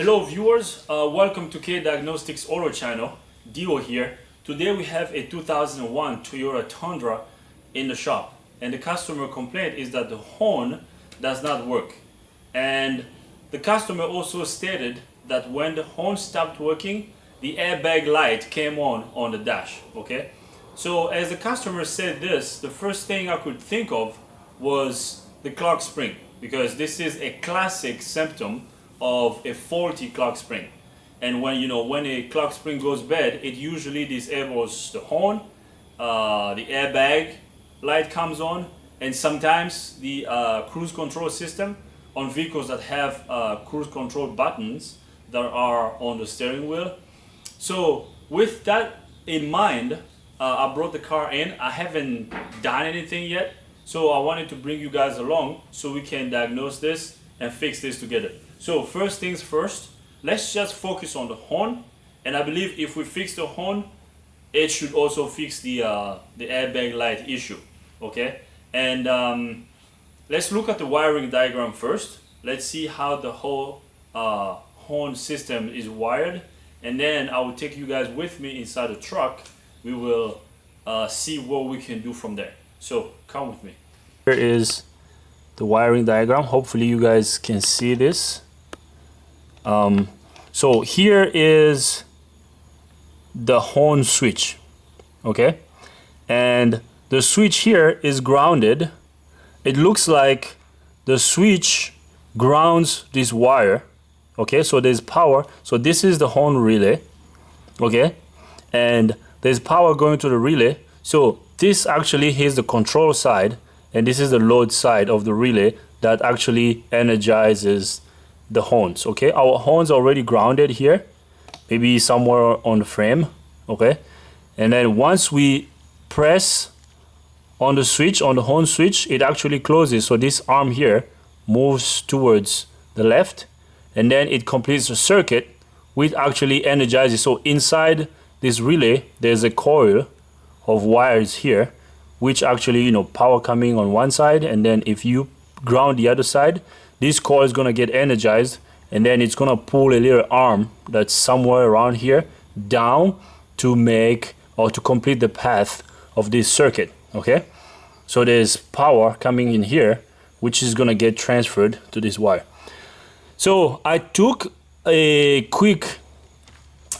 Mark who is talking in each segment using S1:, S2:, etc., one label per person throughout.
S1: Hello viewers, welcome to K Diagnostics Auto Channel. Dio here. Today we have a 2001 Toyota Tundra in the shop, and the customer complaint is that the horn does not work. And the customer also stated that when the horn stopped working, the airbag light came on the dash. Okay, so as the customer said this, the first thing I could think of was the clock spring, because this is a classic symptom of a faulty clock spring. And when a clock spring goes bad, it usually disables the horn, the airbag light comes on, and sometimes the cruise control system on vehicles that have cruise control buttons that are on the steering wheel. So with that in mind, I brought the car in. I haven't done anything yet, so I wanted to bring you guys along so we can diagnose this and fix this together. So first things first, let's just focus on the horn, and I believe if we fix the horn, it should also fix the airbag light issue. Okay, and let's look at the wiring diagram first. Let's see how the whole horn system is wired, and then I will take you guys with me inside the truck. We will see what we can do from there. So come with me. Here is the wiring diagram. Hopefully you guys can see this. So here is the horn switch, okay, and the switch here is grounded. It looks like the switch grounds this wire, okay, so there's power. So this is the horn relay, okay, and there's power going to the relay. So this actually is the control side, and this is the load side of the relay that actually energizes the horns. Okay, our horns are already grounded here, maybe somewhere on the frame, okay, and then once we press on the switch, on the horn switch, it actually closes. So this arm here moves towards the left, and then it completes the circuit, which actually energizes. So inside this relay there's a coil of wires here, which actually, power coming on one side, and then if you ground the other side, this coil is gonna get energized, and then it's gonna pull a little arm that's somewhere around here down to make or to complete the path of this circuit. Okay, so there's power coming in here, which is gonna get transferred to this wire. So I took a quick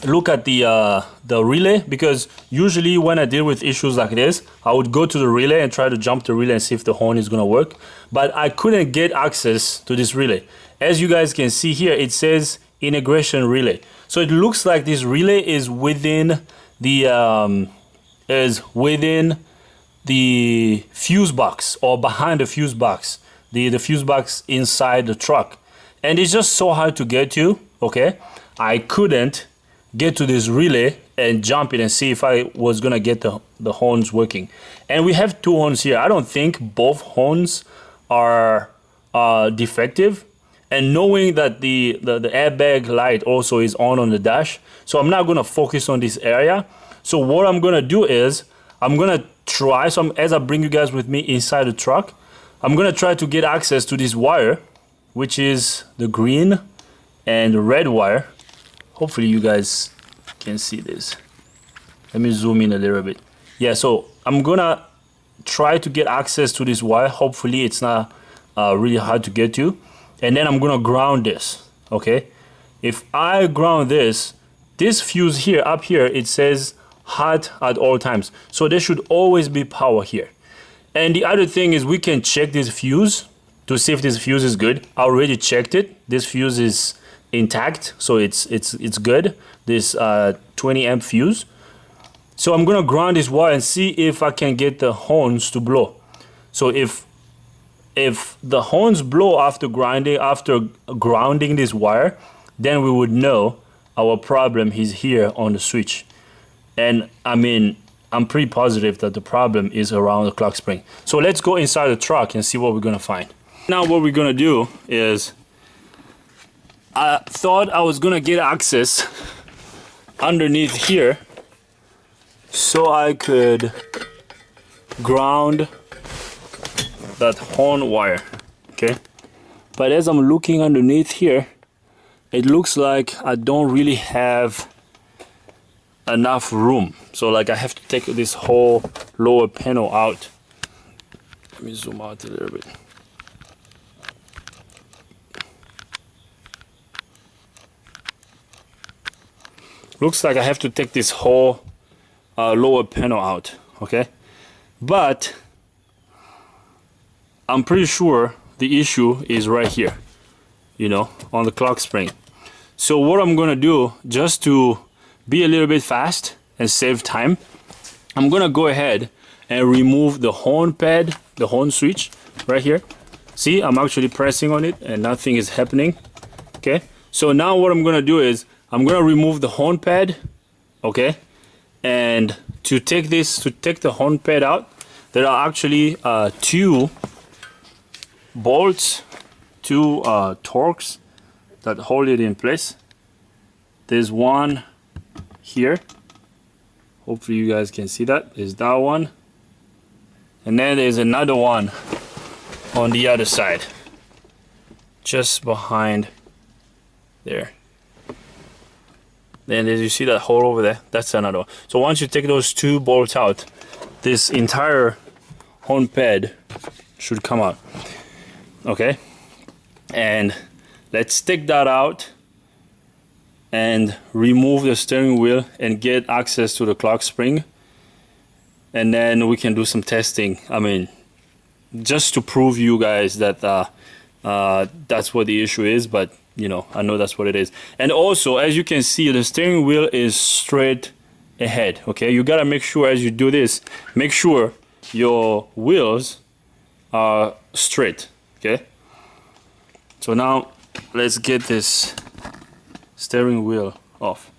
S1: look at the relay, because usually when I deal with issues like this, I would go to the relay and try to jump the relay and see if the horn is gonna work, but I couldn't get access to this relay. As you guys can see here, it says integration relay. So it looks like this relay is within the fuse box, or behind the fuse box, the fuse box inside the truck, and it's just so hard to get to. Okay, I couldn't get to this relay and jump it and see if I was gonna get the horns working. And we have two horns here. I don't think both horns are defective, and knowing that the airbag light also is on the dash, so I'm not gonna focus on this area. So what I'm gonna do is I'm gonna try, as I bring you guys with me inside the truck, I'm gonna try to get access to this wire, which is the green and the red wire. Hopefully you guys can see this. Let me zoom in a little bit. Yeah, so I'm gonna try to get access to this wire. Hopefully it's not really hard to get to. And then I'm gonna ground this, okay? If I ground this fuse here, up here, it says hot at all times. So there should always be power here. And the other thing is we can check this fuse to see if this fuse is good. I already checked it. This fuse is intact, so it's good, this 20 amp fuse. So I'm gonna ground this wire and see if I can get the horns to blow. So if the horns blow after grounding this wire, then we would know our problem is here on the switch. And I mean, I'm pretty positive that the problem is around the clock spring. So let's go inside the truck and see what we're gonna find. Now what we're gonna do is, I thought I was gonna get access underneath here so I could ground that horn wire, okay? But as I'm looking underneath here, it looks like I don't really have enough room. So like I have to take this whole lower panel out. Let me zoom out a little bit. Looks like I have to take this whole lower panel out, okay? But I'm pretty sure the issue is right here, you know, on the clock spring. So what I'm gonna do, just to be a little bit fast and save time, I'm gonna go ahead and remove the horn pad, the horn switch right here. See, I'm actually pressing on it and nothing is happening, okay? So now what I'm gonna do is, I'm gonna remove the horn pad, okay? And to take the horn pad out, there are actually two bolts, two torques that hold it in place. There's one here. Hopefully you guys can see that. There's that one. And then there's another one on the other side, just behind there. Then as you see that hole over there, that's another one. So once you take those two bolts out, this entire horn pad should come out. Okay? And let's take that out and remove the steering wheel and get access to the clock spring. And then we can do some testing. I mean, just to prove you guys that that's what the issue is, but you know, I know that's what it is. And also, as you can see, the steering wheel is straight ahead, okay? You gotta make sure as you do this, make sure your wheels are straight, okay? So now, let's get this steering wheel off.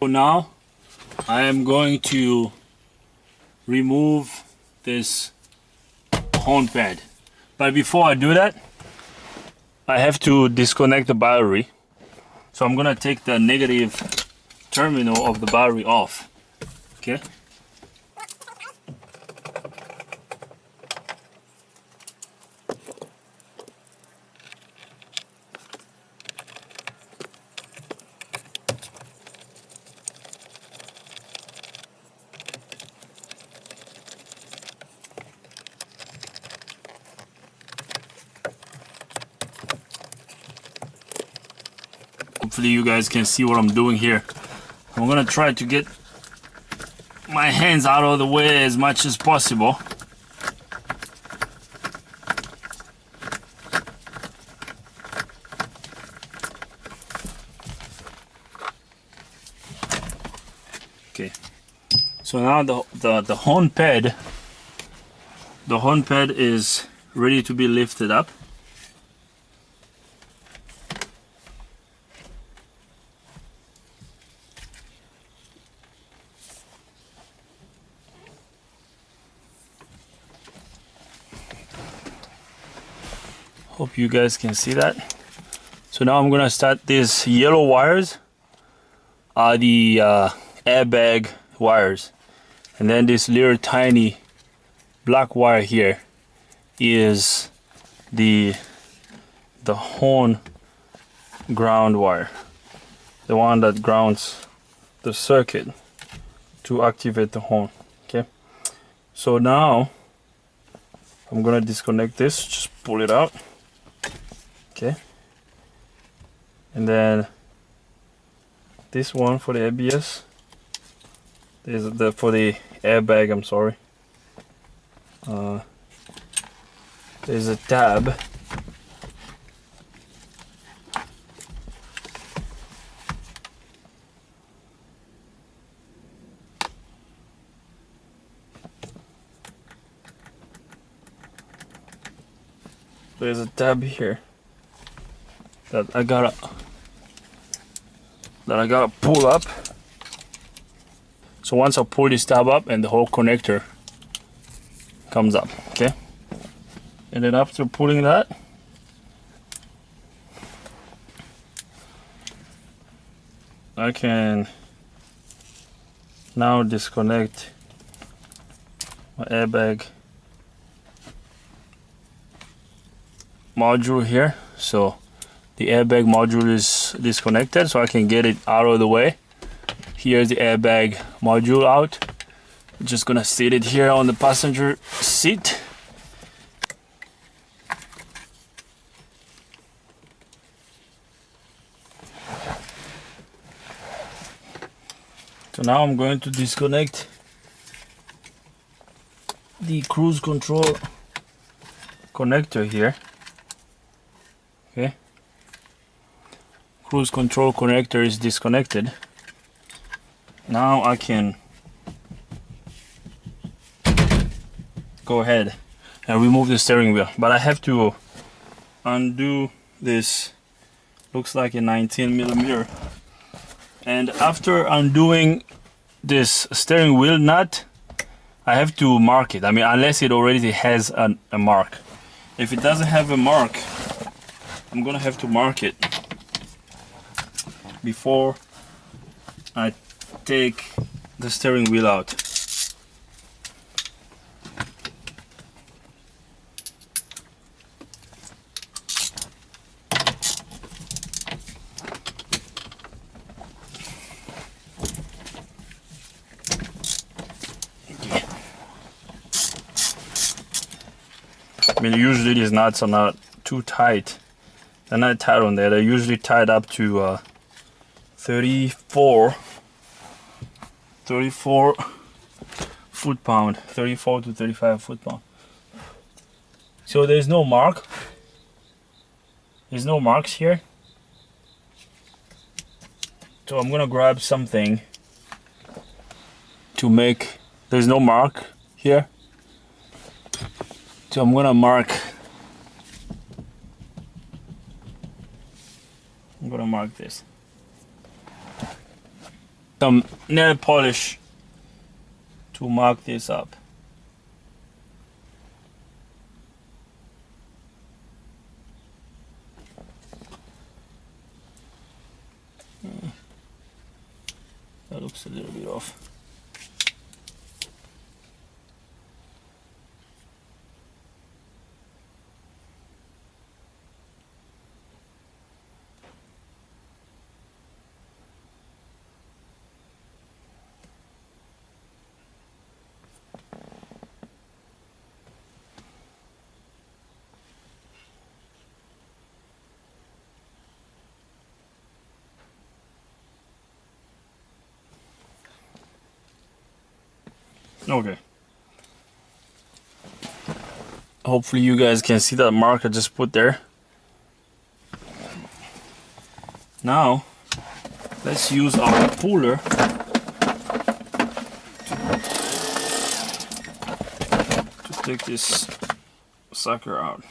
S1: So now, I am going to remove this horn pad. But before I do that, I have to disconnect the battery. So I'm gonna take the negative terminal of the battery off, okay? Hopefully you guys can see what I'm doing here. I'm gonna try to get my hands out of the way as much as possible. Okay, so now the horn pad is ready to be lifted up. Hope you guys can see that. So now I'm gonna start. These yellow wires are the airbag wires, and then this little tiny black wire here is the horn ground wire, the one that grounds the circuit to activate the horn. Okay, so now I'm gonna disconnect this, just pull it out. Okay, and then this one for the ABS, there's for the airbag, I'm sorry. There's a tab. There's a tab here that I gotta pull up. So once I pull this tab up, and the whole connector comes up, okay? And then after pulling that, I can now disconnect my airbag module here. So The airbag module is disconnected, so I can get it out of the way. Here's the airbag module out. I'm just gonna sit it here on the passenger seat. So now I'm going to disconnect the cruise control connector here. Okay. Cruise control connector is disconnected. Now I can go ahead and remove the steering wheel, but I have to undo this. Looks like a 19mm. And after undoing this steering wheel nut, I have to mark it. I mean, unless it already has a mark. If it doesn't have a mark, I'm gonna have to mark it before I take the steering wheel out. I mean, usually these nuts are not too tight. They're not tight on there. They're usually tied up to 34 foot-pound, 34 to 35 foot-pound. So there's no mark. There's no marks here. So I'm gonna grab something to make. There's no mark here. So I'm gonna mark. I'm gonna mark this. Some nail polish to mark this up. That looks a little bit off. Okay. Hopefully you guys can see that mark I just put there. Now, let's use our puller to take this sucker out.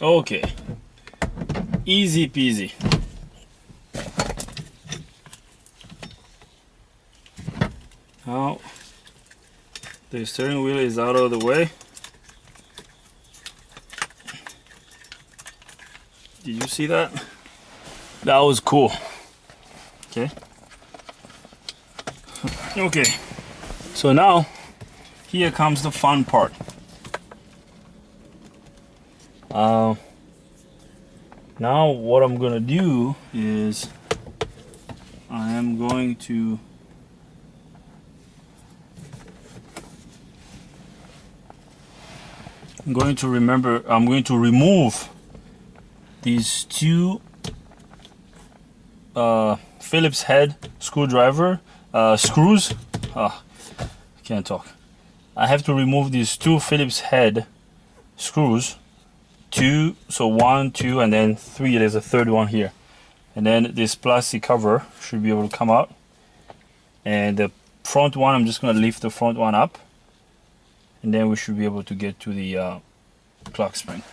S1: Okay, easy peasy. Now the steering wheel is out of the way. Did you see that? That was cool. Okay. Okay, so now here comes the fun part. Now what I'm gonna do is I'm going to remove these two Phillips head screwdriver screws. I can't talk. I have to remove these two Phillips head screws. Two, so 1, 2, and then 3. There's a third one here, and then this plastic cover should be able to come out. And the front one, I'm just going to lift the front one up, and then we should be able to get to the clock spring.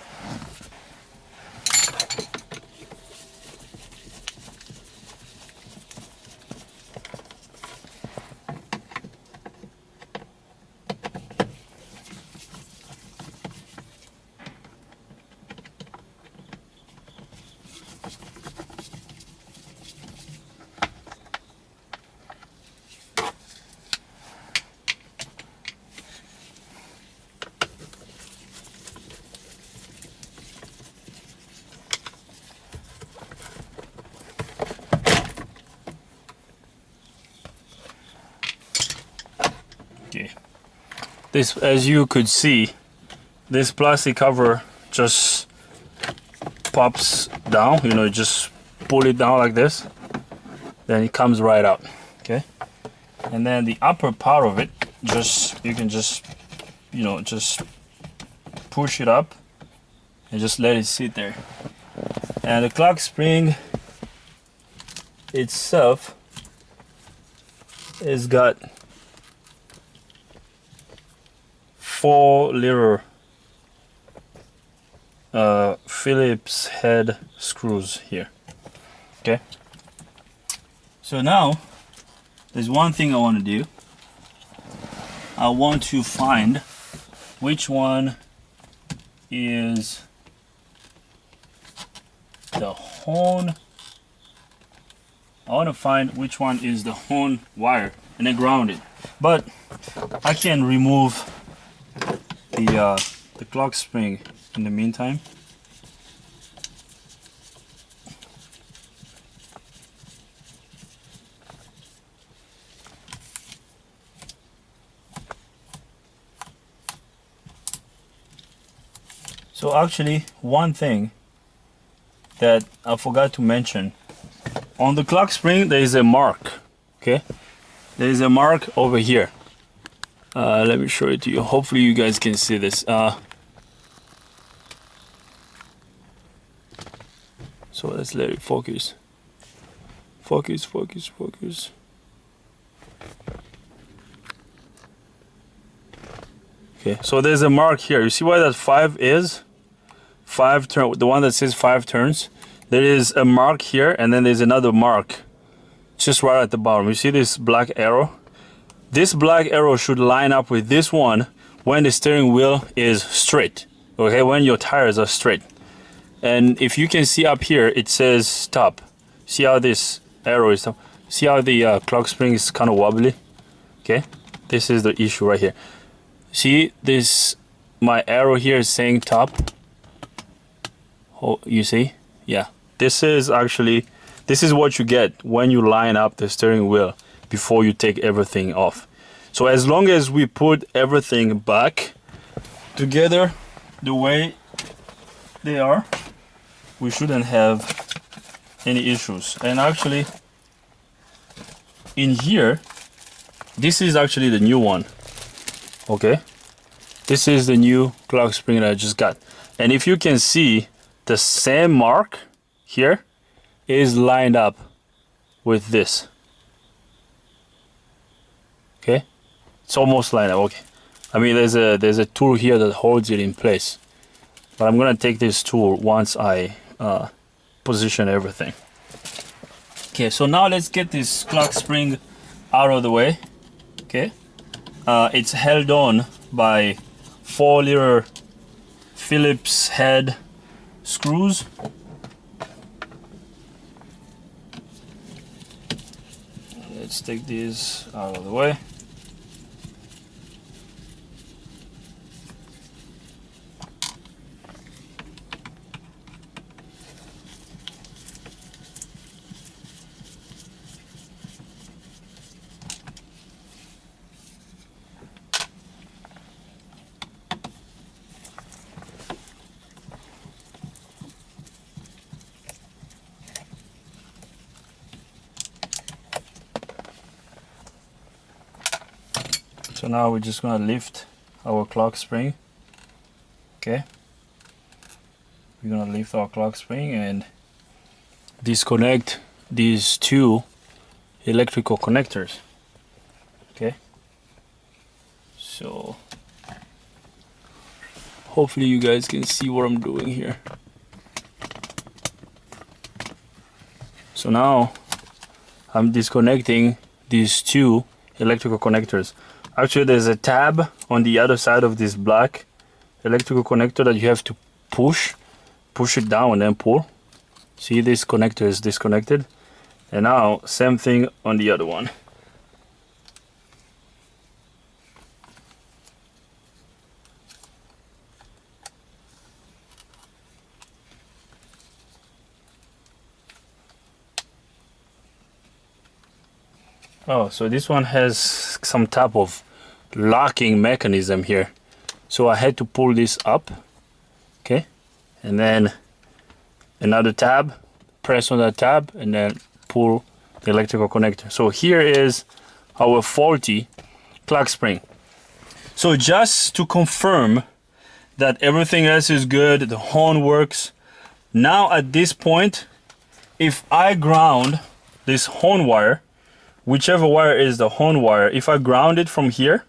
S1: Okay, this, as you could see, this plastic cover just pops down, you know, just pull it down like this, then it comes right out. Okay, and then the upper part of it, just, you can just, you know, just push it up and just let it sit there. And the clock spring itself is got 4 little Phillips head screws here. Okay, so now there's one thing I want to do. I want to find which one is the horn. I want to find which one is the horn wire and then ground it, but I can remove the clock spring in the meantime. So actually, one thing that I forgot to mention, on the clock spring there is a mark. Okay, there is a mark over here. Let me show it to you. Hopefully you guys can see this. So let's let it focus. Focus, focus, focus. Okay, so there's a mark here. You see why that 5 is? 5 turn, the one that says 5 turns. There is a mark here, and then there's another mark just right at the bottom. You see this black arrow? This black arrow should line up with this one when the steering wheel is straight. Okay, when your tires are straight. And if you can see up here, it says stop. See how this arrow is stop? See how the clock spring is kind of wobbly? Okay, this is the issue right here. See this, my arrow here is saying top. Oh, you see? Yeah, this is actually, this is what you get when you line up the steering wheel before you take everything off. So as long as we put everything back together the way they are, we shouldn't have any issues. And actually in here, this is actually the new one. Okay, this is the new clock spring that I just got. And if you can see, the same mark here is lined up with this. Okay, it's almost lined up. Okay, I mean there's a tool here that holds it in place, but I'm gonna take this tool once I position everything. Okay, so now let's get this clock spring out of the way. Okay, it's held on by 4 little Phillips head screws. let's take these out of the way. So now we're just gonna lift our clock spring. Okay, we're gonna lift our clock spring and disconnect these two electrical connectors. Okay, so hopefully you guys can see what I'm doing here. So now I'm disconnecting these two electrical connectors. Actually, there's a tab on the other side of this black electrical connector that you have to push it down and then pull. See, this connector is disconnected. And now, same thing on the other one. Oh, so this one has some type of locking mechanism here. So I had to pull this up, okay? And then another tab, press on that tab, and then pull the electrical connector. So here is our faulty clock spring. So just to confirm that everything else is good, the horn works. Now at this point, if I ground this horn wire, whichever wire is the horn wire, if I ground it from here,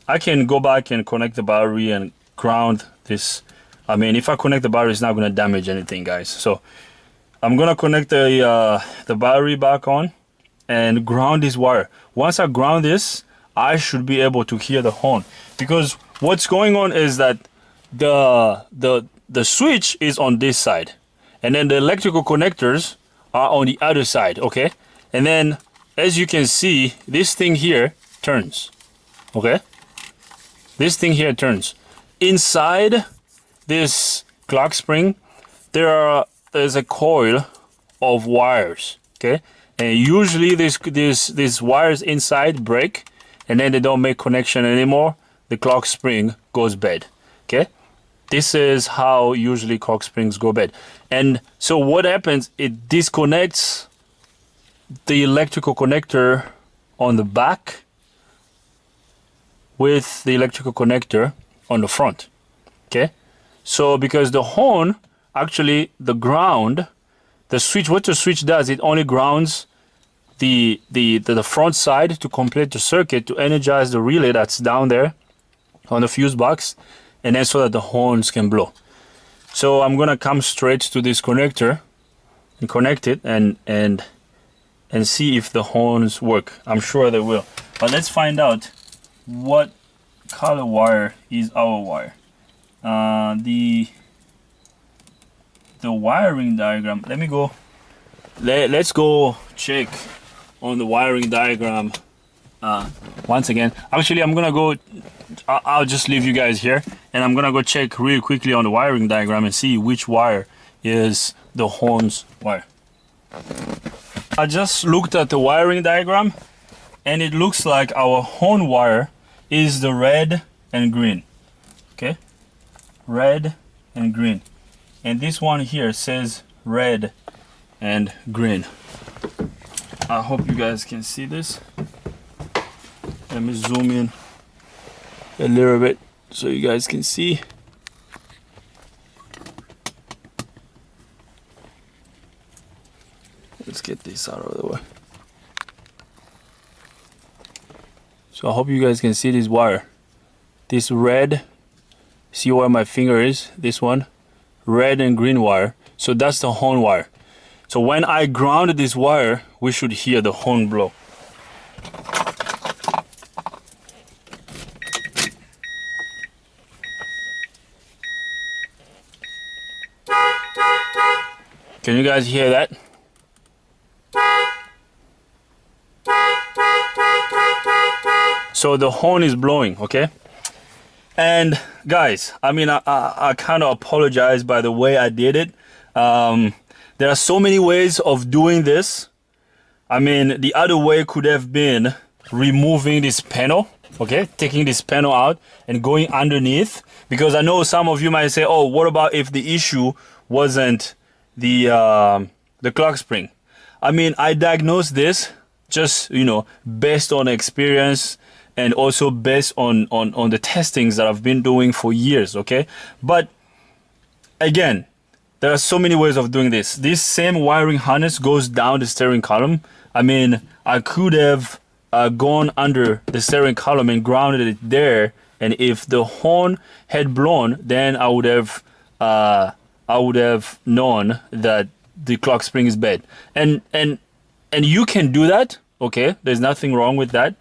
S1: I can go back and connect the battery and ground this. I mean, if I connect the battery, it's not going to damage anything, guys. So I'm going to connect the battery back on and ground this wire. Once I ground this, I should be able to hear the horn. Because what's going on is that the switch is on this side. And then the electrical connectors are on the other side, okay? And then as you can see, this thing here turns, okay? This thing here turns. Inside this clock spring, there's a coil of wires, okay? And usually these wires inside break, and then they don't make connection anymore. The clock spring goes bad, okay? This is how usually clock springs go bad. And so what happens, it disconnects the electrical connector on the back with the electrical connector on the front, okay? So because the horn, actually the ground, the switch, what the switch does, it only grounds the front side to complete the circuit, to energize the relay that's down there on the fuse box, and then so that the horns can blow. So I'm gonna come straight to this connector and connect it and see if the horns work. I'm sure they will. But let's find out what color wire is our wire. The wiring diagram. Let me go. Let's go check on the wiring diagram once again. Actually, I'm gonna go. I'll just leave you guys here, and I'm gonna go check really quickly on the wiring diagram and see which wire is the horns wire. I just looked at the wiring diagram, and it looks like our horn wire is the red and green. Okay, red and green, and this one here says red and green. I hope you guys can see this. Let me zoom in a little bit so you guys can see. Let's get this out of the way. So I hope you guys can see this wire. This red, see where my finger is? This one, red and green wire. So that's the horn wire. So when I grounded this wire, we should hear the horn blow. Can you guys hear that? So the horn is blowing, okay? And guys, I mean, I kind of apologize by the way I did it. There are so many ways of doing this. I mean, the other way could have been removing this panel, okay? Taking this panel out and going underneath. Because I know some of you might say, oh, what about if the issue wasn't the clock spring? I mean, I diagnosed this just, you know, based on experience and also based on the testings that I've been doing for years, okay? But again, there are so many ways of doing this. This same wiring harness goes down the steering column. I mean, I could have gone under the steering column and grounded it there, and if the horn had blown, then I would have known that the clock spring is bad. And you can do that, okay? There's nothing wrong with that.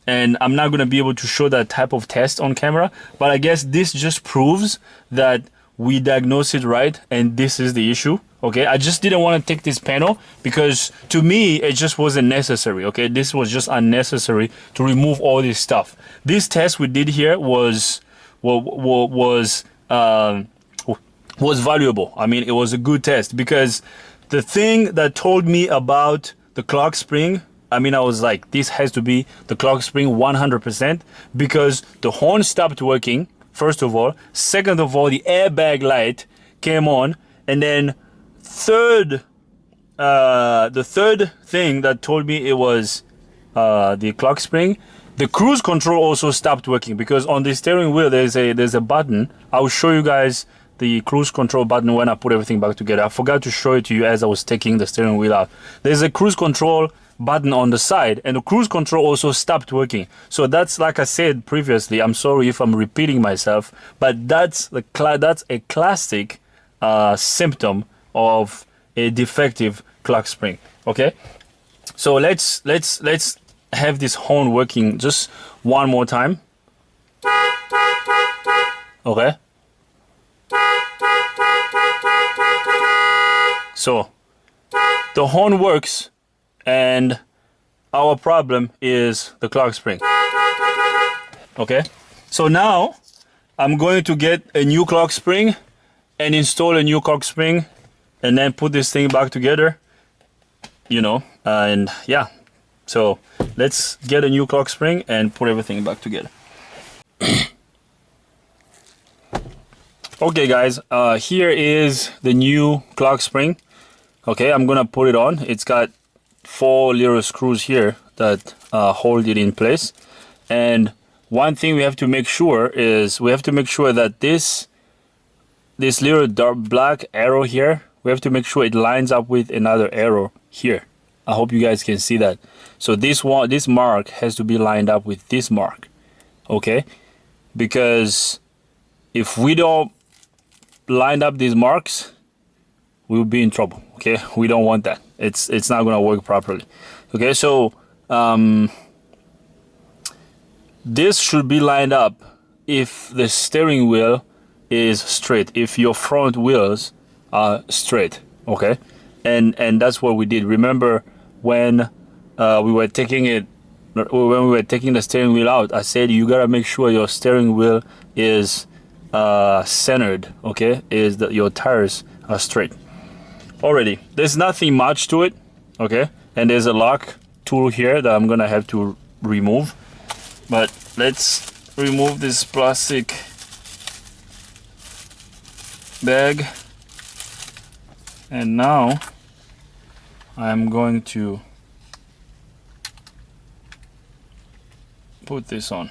S1: And I'm not going to be able to show that type of test on camera, but I guess this just proves that we diagnosed it right and this is the issue, okay? I just didn't want to take this panel because to me it just wasn't necessary, okay? This was just unnecessary to remove all this stuff. This test we did here was valuable. I mean, it was a good test because the thing that told me about the clock spring, I mean, I was like, this has to be the clock spring 100% because the horn stopped working, first of all. Second of all, the airbag light came on. And then the third thing that told me it was the clock spring, the cruise control also stopped working because on the steering wheel, there's a button. I will show you guys the cruise control button when I put everything back together. I forgot to show it to you as I was taking the steering wheel out. There's a cruise control button on the side and the cruise control also stopped working. So that's, like I said previously, I'm sorry if I'm repeating myself, but that's a classic symptom of a defective clock spring, okay? So let's have this horn working just one more time. Okay, so the horn works and our problem is the clock spring. Okay, so now I'm going to get a new clock spring and install a new clock spring and then put this thing back together, you know, and yeah, so let's get a new clock spring and put everything back together. Okay guys, here is the new clock spring. Okay, I'm gonna put it on. It's got 4 little screws here that hold it in place. And one thing we have to make sure is that this little dark black arrow here, we have to make sure it lines up with another arrow here. I hope you guys can see that. So this mark has to be lined up with this mark, okay? Because if we don't line up these marks, we'll be in trouble, okay? We don't want that. It's not gonna work properly. Okay, so this should be lined up if the steering wheel is straight, if your front wheels are straight, okay? And that's what we did. Remember when we were taking the steering wheel out, I said you gotta make sure your steering wheel is centered, okay? Is that your tires are straight. Already, there's nothing much to it, okay? And there's a lock tool here that I'm gonna have to remove. But let's remove this plastic bag. And now I'm going to put this on.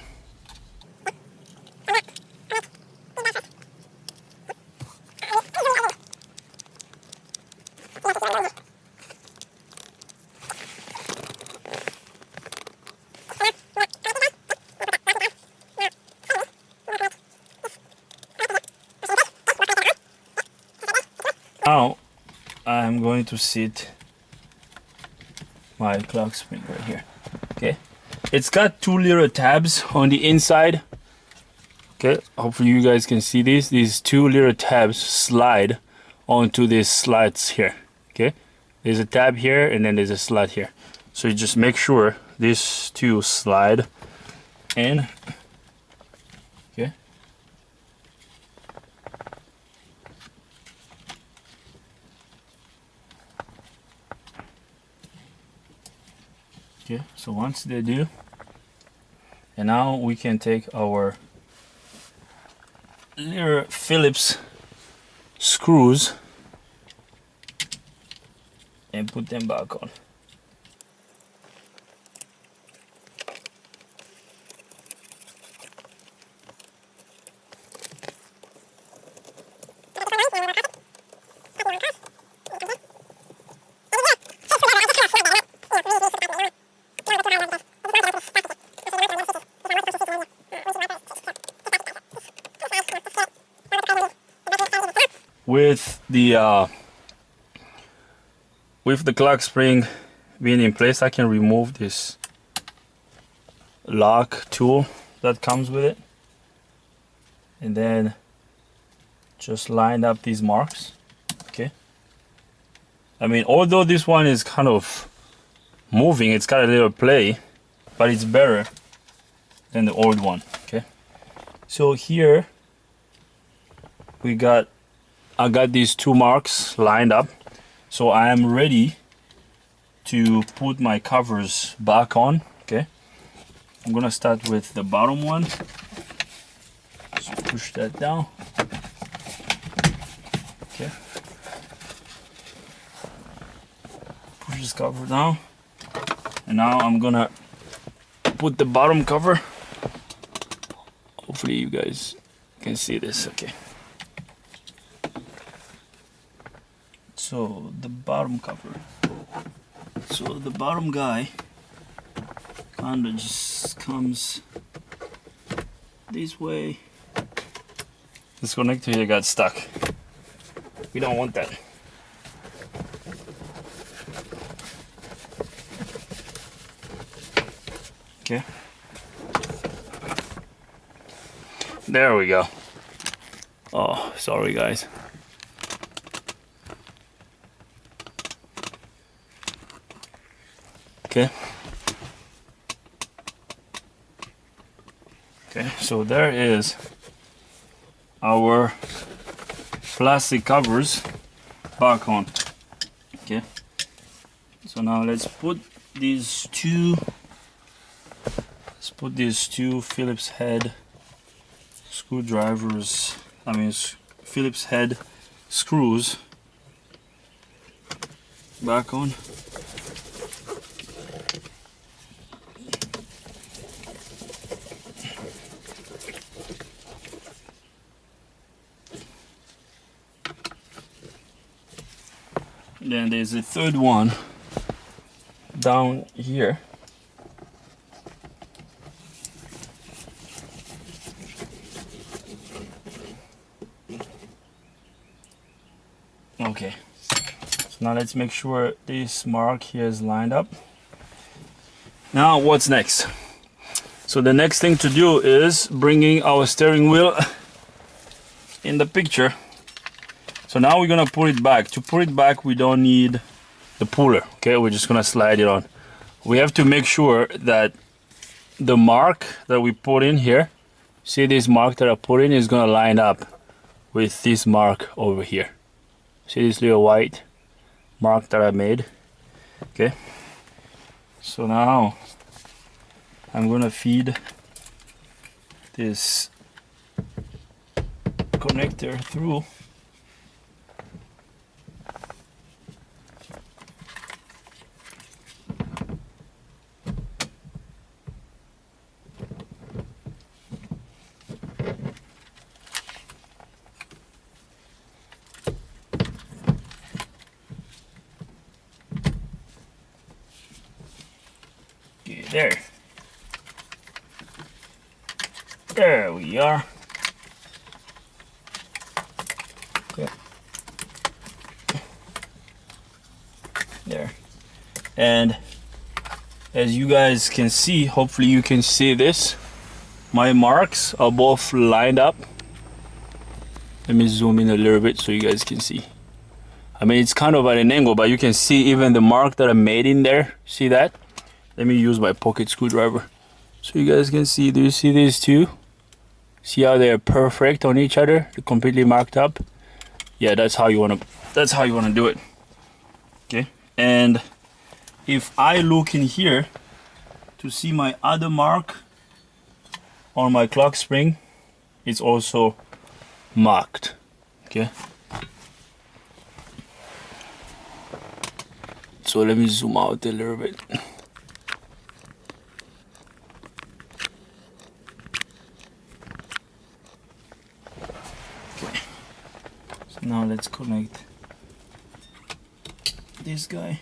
S1: Now I'm going to sit my clock spring right here. Okay, it's got 2 little tabs on the inside. Okay, hopefully you guys can see these. These 2 little tabs slide onto these slats here. Okay, there's a tab here and then there's a slat here. So you just make sure these 2 slide in. Okay. Okay, so once they do, and now we can take our little Phillips screws and put them back on. With the clock spring being in place, I can remove this lock tool that comes with it, and then just line up these marks. Okay. I mean, although this one is kind of moving, it's got a little play, but it's better than the old one. Okay. So here I got these two marks lined up, so I am ready to put my covers back on. Okay, I'm gonna start with the bottom one. Just push that down. Okay, push this cover down, and now I'm gonna put the bottom cover. Hopefully you guys can see this. Okay. So the bottom cover. So the bottom guy kind of just comes this way. This connector here got stuck. We don't want that. Okay. There we go. Oh, sorry guys. Okay. Okay, so there is our plastic covers back on. Okay. So now let's put these two Phillips head screwdrivers, Phillips head screws back on. Then there's a third one down here. Okay, so now let's make sure this mark here is lined up. Now what's next? So the next thing to do is bringing our steering wheel in the picture. So now we're gonna put it back. To put it back, we don't need the puller. Okay, we're just gonna slide it on. We have to make sure that the mark that we put in here, see this mark that I put in, is gonna line up with this mark over here. See this little white mark that I made? Okay. So now I'm gonna feed this connector through. There. There we are. Okay. There. And as you guys can see, hopefully you can see this, my marks are both lined up. Let me zoom in a little bit so you guys can see. I mean, it's kind of at an angle, but you can see even the mark that I made in there. See that? Let me use my pocket screwdriver So you guys can see, do you see these two? See how they're perfect on each other? They're completely marked up. Yeah, that's how you wanna do it. Okay, and if I look in here to see my other mark on my clock spring, it's also marked. Okay, so let me zoom out a little bit. Okay, so now let's connect this guy.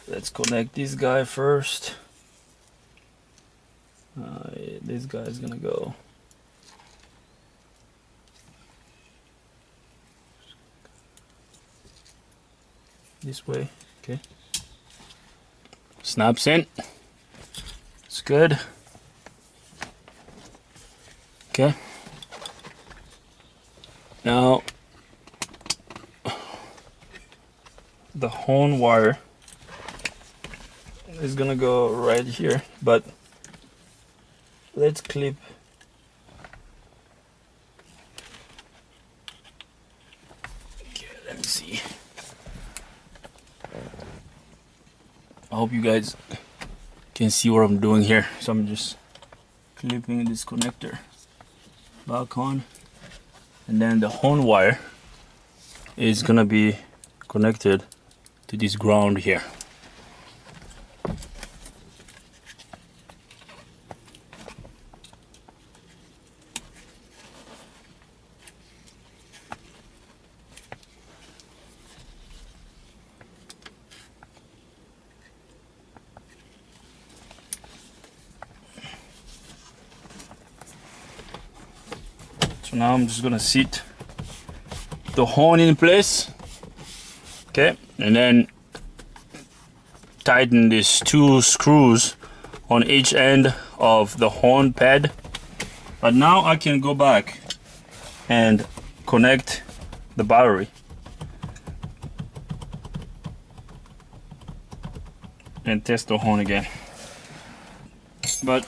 S1: Let's connect this guy first. This guy is gonna go this way. Okay, snaps in. It's good. Okay, now the horn wire is gonna go right here, but let's clip okay, let me see. I hope you guys can see what I'm doing here. So I'm just clipping this connector back on, and then the horn wire is gonna be connected to this ground here. So now I'm just gonna sit the horn in place, okay, and then tighten these two screws on each end of the horn pad. But now I can go back and connect the battery and test the horn again. But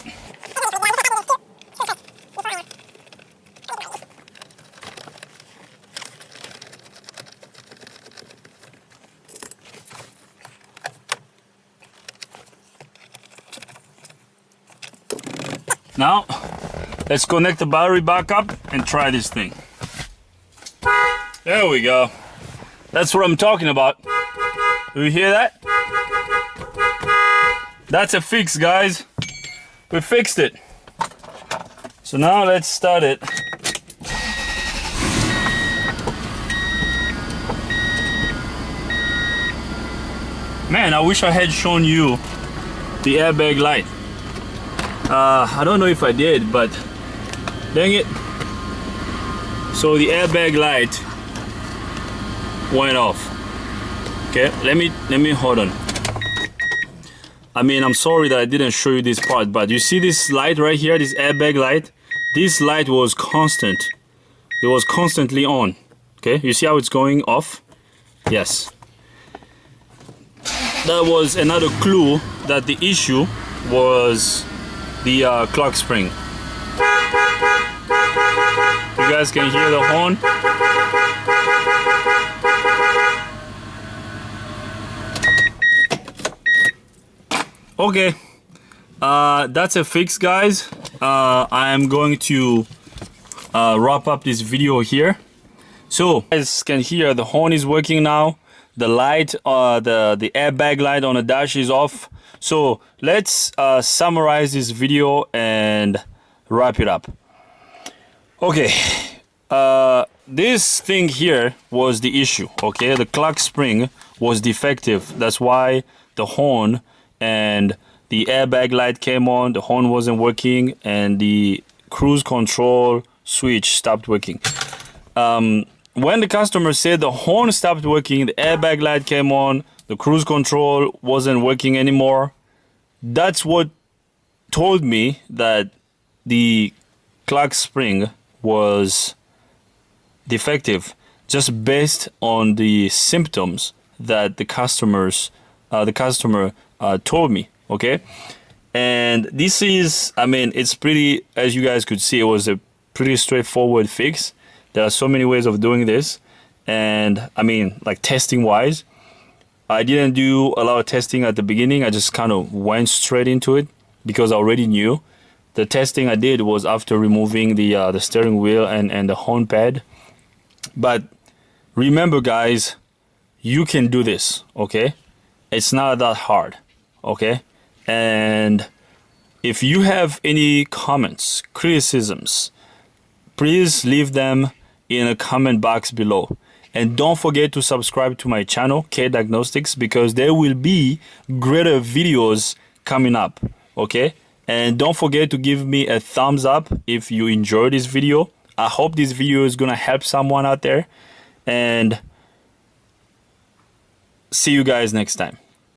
S1: now, let's connect the battery back up and try this thing. There we go. That's what I'm talking about. Do you hear that? That's a fix, guys. We fixed it. So now let's start it. Man, I wish I had shown you the airbag light. I don't know if I did, but dang it. So the airbag light went off. Okay, let me hold on. I mean, I'm sorry that I didn't show you this part, but you see this light right here, this airbag light? This light was constant it was constantly on. Okay, you see how it's going off? Yes. That was another clue that the issue was the clock spring. You guys can hear the horn. Okay, that's a fix, guys. I am going to wrap up this video here. So, you guys can hear the horn is working now. The light, the airbag light on the dash is off. So let's summarize this video and wrap it up. Okay, this thing here was the issue. Okay, the clock spring was defective. That's why the horn and the airbag light came on, the horn wasn't working, and the cruise control switch stopped working. When the customer said the horn stopped working, the airbag light came on, the cruise control wasn't working anymore, that's what told me that the clock spring was defective, just based on the symptoms that the customer told me. Okay, and this is, I mean, it's pretty, as you guys could see, it was a pretty straightforward fix. There are so many ways of doing this, and I mean, like testing wise, I didn't do a lot of testing at the beginning. I just kind of went straight into it because I already knew. The testing I did was after removing the steering wheel and the horn pad. But remember, guys, you can do this, okay? It's not that hard, okay? And if you have any comments, criticisms, please leave them in a comment box below. And don't forget to subscribe to my channel, K Diagnostics, because there will be greater videos coming up, okay? And don't forget to give me a thumbs up if you enjoyed this video. I hope this video is gonna help someone out there, and see you guys next time.